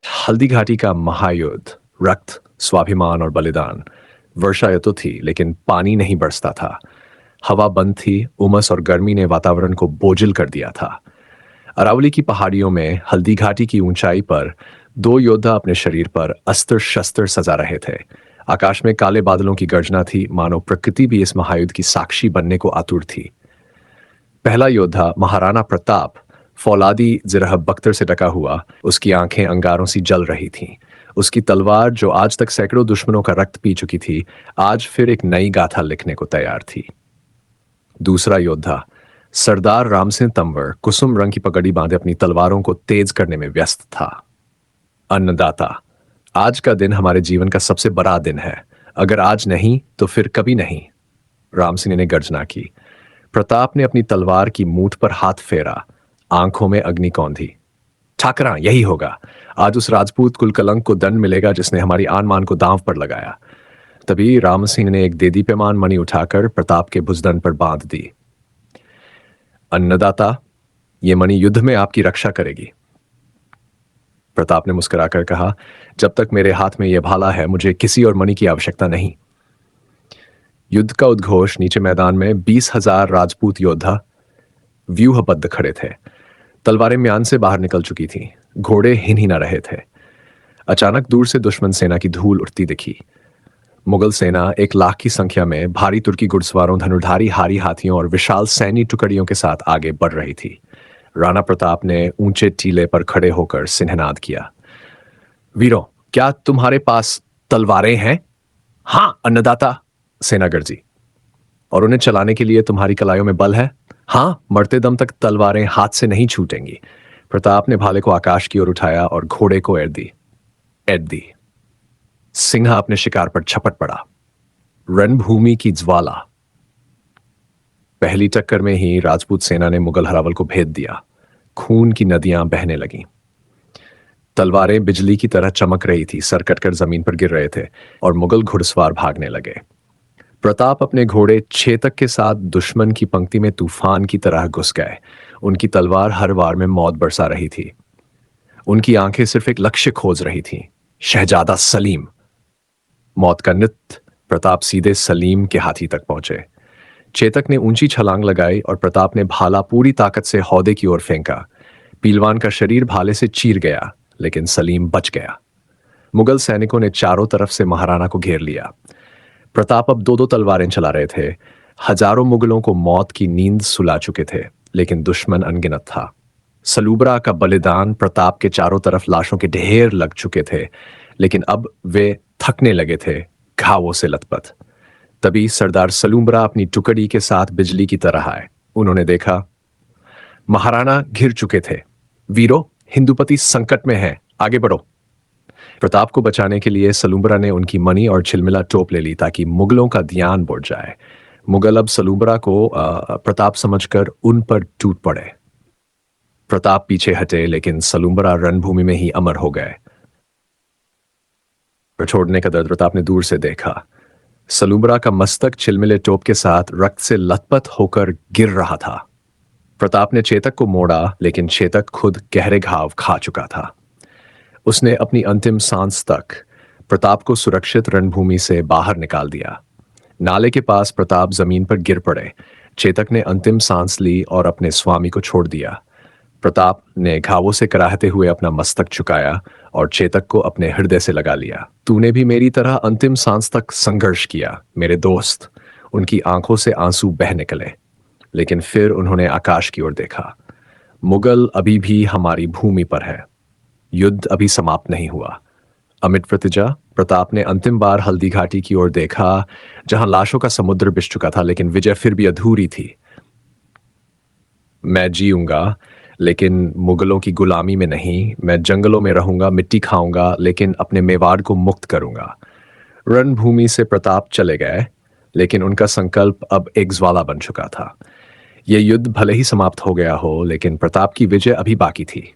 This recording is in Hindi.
हल्दी घाटी का महायुद्ध, रक्त, स्वाभिमान और बलिदान। वर्षा ऋतु थी, लेकिन पानी नहीं बरसता था। हवा बंद थी, उमस और गर्मी ने वातावरण को बोझिल कर दिया था। अरावली की पहाड़ियों में हल्दी घाटी की ऊंचाई पर दो योद्धा अपने शरीर पर अस्त्र शस्त्र सजा रहे थे। आकाश में काले बादलों की गर्जना थी, मानो प्रकृति भी इस महायुद्ध की साक्षी बनने को आतुर थी। पहला योद्धा महाराणा प्रताप, फौलादी जिरह बख्तर से ढका हुआ, उसकी आंखें अंगारों सी जल रही थीं। उसकी तलवार, जो आज तक सैकड़ों दुश्मनों का रक्त पी चुकी थी, आज फिर एक नई गाथा लिखने को तैयार थी। दूसरा योद्धा सरदार राम सिंह तंवर, कुसुम रंग की पगड़ी बांधे अपनी तलवारों को तेज करने में व्यस्त था। अन्नदाता, आज का दिन हमारे जीवन का सबसे बड़ा दिन है। अगर आज नहीं तो फिर कभी नहीं। राम सिंह ने गर्जना की। प्रताप ने अपनी तलवार की मूठ पर हाथ फेरा, आंखों में अग्नि कौंधी। ठाकरा, यही होगा। आज उस राजपूत कुलकलंक को दंड मिलेगा जिसने हमारी आन मान को दांव पर लगाया। तभी राम सिंह ने एक देदीप्यमान मणि उठाकर प्रताप के भुजदंड पर बांध दी। अन्नदाता, यह मणि युद्ध में आपकी रक्षा करेगी। प्रताप ने मुस्कुराकर कहा, जब तक मेरे हाथ में यह भाला है, मुझे किसी और मणि की आवश्यकता नहीं। युद्ध का उद्घोष। नीचे मैदान में 20,000 राजपूत योद्धा व्यूहबद्ध खड़े थे। तलवारें म्यान से बाहर निकल चुकी थीं। घोड़े हिन हिना रहे थे। अचानक दूर से दुश्मन सेना की धूल उठती दिखी। मुगल सेना 1 लाख की संख्या में भारी तुर्की घुड़सवारों, धनुर्धारी हारी हाथियों और विशाल सैन्य टुकड़ियों के साथ आगे बढ़ रही थी। राणा प्रताप ने ऊंचे टीले पर खड़े होकर सिंहनाद किया, वीरों, क्या तुम्हारे पास तलवारें हैं? हां अन्नदाता, सेना गर्जी। और उन्हें चलाने के लिए तुम्हारी कलाइयों में बल है? हां, मरते दम तक तलवारें हाथ से नहीं छूटेंगी। प्रताप ने भाले को आकाश की ओर उठाया और घोड़े को एड़ दी। सिंह अपने शिकार पर झपट पड़ा। रणभूमि की ज्वाला। पहली टक्कर में ही राजपूत सेना ने मुगल हरावल को भेद दिया। खून की नदियां बहने लगीं। तलवारें बिजली की तरह चमक रही थी, सर कटकर जमीन पर गिर रहे थे और मुगल घुड़सवार भागने लगे। प्रताप अपने घोड़े चेतक के साथ दुश्मन की पंक्ति में तूफान की तरह घुस गए। उनकी तलवार हर वार में मौत बरसा रही थी। उनकी आंखें सिर्फ एक लक्ष्य खोज रही थीं, शहजादा सलीम। मौत का नृत्य। प्रताप सीधे सलीम के हाथी तक पहुंचे। चेतक ने ऊंची छलांग लगाई और प्रताप ने भाला पूरी ताकत से हौदे की ओर फेंका। पीलवान का शरीर भाले से चीर गया, लेकिन सलीम बच गया। मुगल सैनिकों ने चारों तरफ से महाराणा को घेर लिया। प्रताप अब 2-2 तलवारें चला रहे थे। हजारों मुगलों को मौत की नींद सुला चुके थे, लेकिन दुश्मन अनगिनत था। सलूबरा का बलिदान। प्रताप के चारों तरफ लाशों के ढेर लग चुके थे, लेकिन अब वे थकने लगे थे, घावों से लथपथ। तभी सरदार सलूबरा अपनी टुकड़ी के साथ बिजली की तरह आए। उन्होंने देखा, महाराणा घिर चुके थे। वीरों, हिंदुपति संकट में है, आगे बढ़ो। प्रताप को बचाने के लिए सलूबरा ने उनकी मणि और छिलमिला टोप ले ली, ताकि मुगलों का ध्यान बढ़ जाए। मुगल अब सलूबरा को प्रताप समझकर उन पर टूट पड़े। प्रताप पीछे हटे, लेकिन सलूबरा रणभूमि में ही अमर हो गए। छोड़ने का दर्द प्रताप ने दूर से देखा। सलूबरा का मस्तक छिलमिले टोप के साथ रक्त से लथपथ होकर गिर रहा था। प्रताप ने चेतक को मोड़ा, लेकिन चेतक खुद गहरे घाव खा चुका था। उसने अपनी अंतिम सांस तक प्रताप को सुरक्षित रणभूमि से बाहर निकाल दिया। नाले के पास प्रताप जमीन पर गिर पड़े। चेतक ने अंतिम सांस ली और अपने स्वामी को छोड़ दिया। प्रताप ने घावों से कराहते हुए अपना मस्तक झुकाया और चेतक को अपने हृदय से लगा लिया। तूने भी मेरी तरह अंतिम सांस तक संघर्ष किया, मेरे दोस्त। उनकी आंखों से आंसू बह निकले, लेकिन फिर उन्होंने आकाश की ओर देखा। मुगल अभी भी हमारी भूमि पर है। युद्ध अभी समाप्त नहीं हुआ। अमिट प्रतिजा। प्रताप ने अंतिम बार हल्दी घाटी की ओर देखा, जहां लाशों का समुद्र बिछ चुका था, लेकिन विजय फिर भी अधूरी थी। मैं जीऊंगा, लेकिन मुगलों की गुलामी में नहीं। मैं जंगलों में रहूंगा, मिट्टी खाऊंगा, लेकिन अपने मेवाड़ को मुक्त करूंगा। रणभूमि से प्रताप चले गए, लेकिन उनका संकल्प अब एक ज्वाला बन चुका था। यह युद्ध भले ही समाप्त हो गया हो, लेकिन प्रताप की विजय अभी बाकी थी।